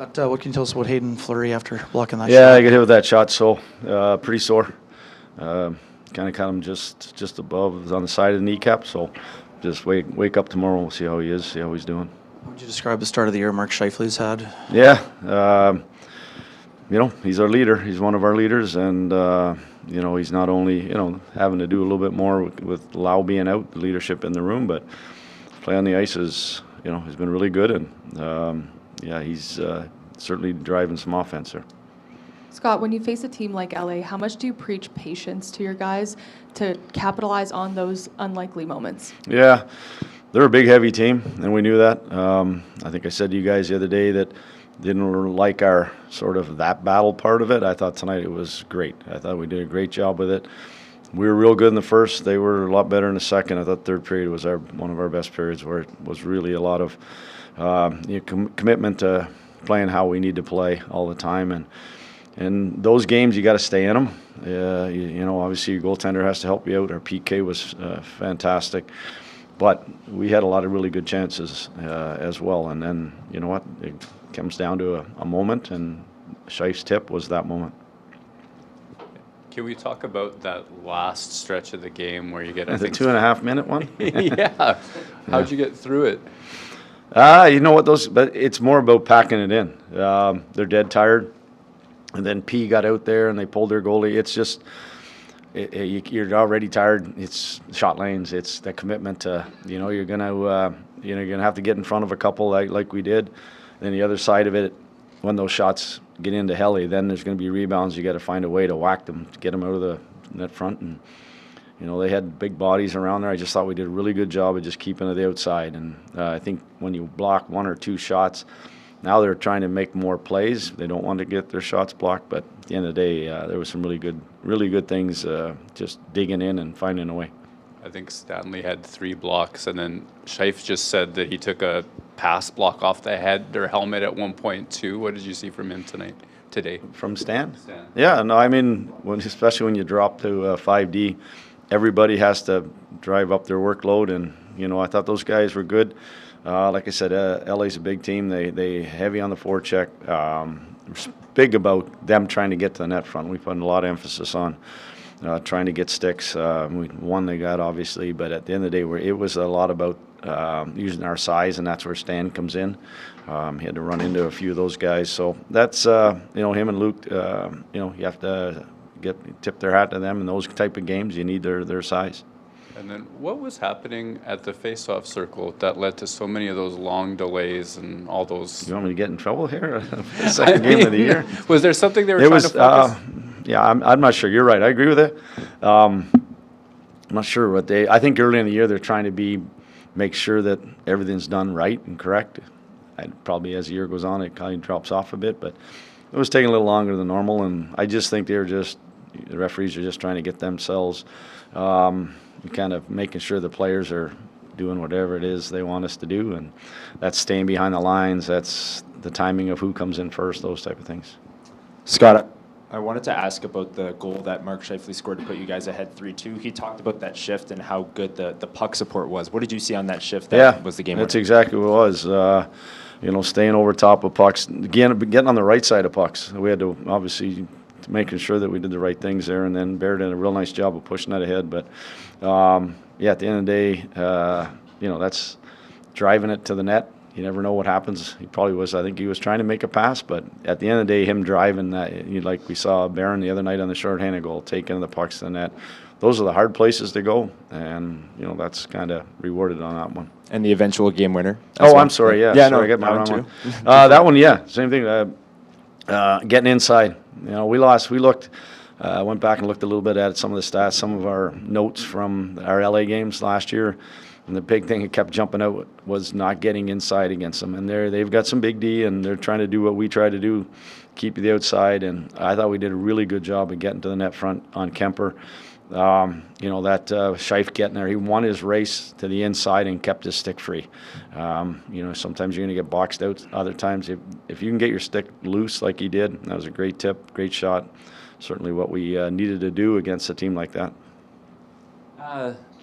Scott, what can you tell us about Hayden Fleury after blocking that shot? Yeah, I got hit with that shot, so pretty sore. Kind of caught him just above, it was on the side of the kneecap. So just wake up tomorrow. We'll see how he is, see how he's doing. How would you describe the start of the year Mark Scheifele's had? Yeah, he's our leader. He's one of our leaders, and he's not only having to do a little bit more with Lau being out, the leadership in the room, but play on the ice is has been really good, and he's certainly driving some offense there. Scott, when you face a team like LA, how much do you preach patience to your guys to capitalize on those unlikely moments? Yeah, they're a big, heavy team, and we knew that. I think I said to you guys the other day that didn't like our sort of that battle part of it. I thought tonight it was great. I thought we did a great job with it. We were real good in the first. They were a lot better in the second. I thought third period was one of our best periods, where it was really a lot of commitment to playing how we need to play all the time. And those games, you got to stay in them. Obviously your goaltender has to help you out. Our PK was fantastic. But we had a lot of really good chances as well. And then, you know what, it comes down to a moment, and Scheif's tip was that moment. Can we talk about that last stretch of the game where you get the 2.5 minute one? Yeah. How'd you get through it? You know what, but it's more about packing it in. They're dead tired. And then P got out there and they pulled their goalie. It's just, you're already tired. It's shot lanes. It's the commitment to, you're gonna have to get in front of a couple like we did. Then the other side of it, when those shots get into Helly, then there's going to be rebounds. You got to find a way to whack them, to get them out of the net front. And they had big bodies around there. I just thought we did a really good job of just keeping to the outside. And I think when you block one or two shots, now they're trying to make more plays. They don't want to get their shots blocked. But at the end of the day, there was some really good things, just digging in and finding a way. I think Stanley had 3 blocks, and then Scheif just said that he took a pass block off the head or helmet at one point too. What did you see from him today? From Stan? Yeah, no, I mean, especially when you drop to 5D, everybody has to drive up their workload, and I thought those guys were good. Like I said, LA's a big team. They heavy on the forecheck. Big about them trying to get to the net front. We put a lot of emphasis on trying to get sticks. We won, they got, obviously, but at the end of the day, it was a lot about using our size, and that's where Stan comes in. He had to run into a few of those guys. So that's, him and Luke, you have to tip their hat to them in those type of games. You need their size. And then what was happening at the face-off circle that led to so many of those long delays and all those? You want me to get in trouble here? Second game of the year. Was there something they were trying to focus? Yeah, I'm not sure. You're right. I agree with it. I'm not sure what I think early in the year they're trying to make sure that everything's done right and correct. Probably as the year goes on, it kind of drops off a bit, but it was taking a little longer than normal, and I just think the referees are just trying to get themselves kind of making sure the players are doing whatever it is they want us to do, and that's staying behind the lines, that's the timing of who comes in first, those type of things. Scott, I wanted to ask about the goal that Mark Scheifele scored to put you guys ahead 3-2. He talked about that shift and how good the puck support was. What did you see on that shift that was the game winner? That's exactly what it was. Staying over top of pucks, getting on the right side of pucks. We had to obviously making sure that we did the right things there, and then Barrett did a real nice job of pushing that ahead. But at the end of the day, that's driving it to the net. You never know what happens. I think he was trying to make a pass, but at the end of the day, him driving that, like we saw Barron the other night on the shorthanded goal, taking the pucks to the net. Those are the hard places to go, and that's kind of rewarded on that one. And the eventual game winner. I'm sorry. Yeah, sorry, I got my wrong too. one. That one, yeah, same thing. Getting inside. We lost. We looked. Went back and looked a little bit at some of the stats, some of our notes from our LA games last year. And the big thing that kept jumping out was not getting inside against them. And they've got some big D, and they're trying to do what we try to do, keep the outside. And I thought we did a really good job of getting to the net front on Kemper. Scheif getting there, he won his race to the inside and kept his stick free. Sometimes you're going to get boxed out. Other times, if you can get your stick loose like he did, that was a great tip, great shot. Certainly what we needed to do against a team like that.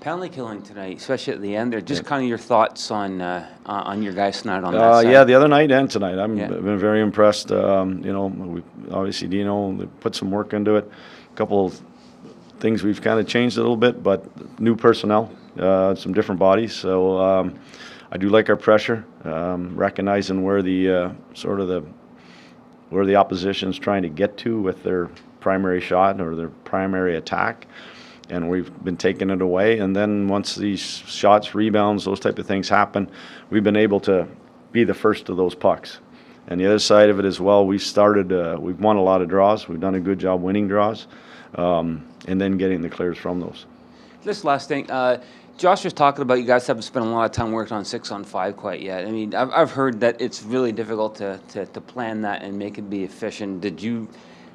Penalty killing tonight, especially at the end there. Just kind of your thoughts on your guys tonight on that side. Yeah, the other night and tonight. I've Yeah. been very impressed. We obviously Dino put some work into it. A couple of things we've kind of changed a little bit, but new personnel, some different bodies. So I do like our pressure, recognizing where the where the opposition's trying to get to with their primary shot or their primary attack. And we've been taking it away. And then once these shots, rebounds, those type of things happen, we've been able to be the first of those pucks. And the other side of it as well, we've won a lot of draws. We've done a good job winning draws, and then getting the clears from those. This last thing, Josh was talking about you guys haven't spent a lot of time working on 6-on-5 quite yet. I mean, I've heard that it's really difficult to plan that and make it be efficient. Did you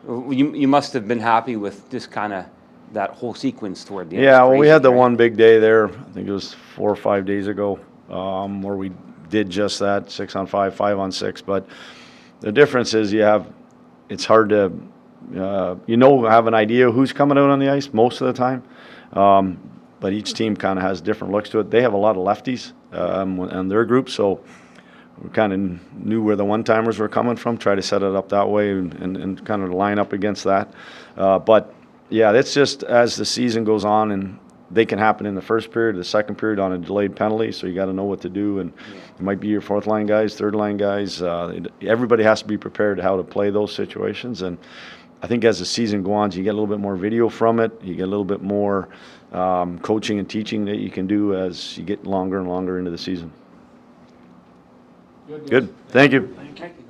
must have been happy with just kind of that whole sequence toward the end. Yeah, well, we had the one big day there, I think it was 4 or 5 days ago, where we did just that, 6-on-5, 5-on-6. But the difference is it's hard to, have an idea who's coming out on the ice most of the time. But each team kind of has different looks to it. They have a lot of lefties in their group, so we kind of knew where the one-timers were coming from, try to set it up that way and kind of line up against that. But yeah, that's just as the season goes on, and they can happen in the first period, the second period on a delayed penalty, so you got to know what to do. And it might be your fourth-line guys, third-line guys. Everybody has to be prepared how to play those situations. And I think as the season goes on, you get a little bit more video from it. You get a little bit more coaching and teaching that you can do as you get longer and longer into the season. Good. Thank you. Thank you.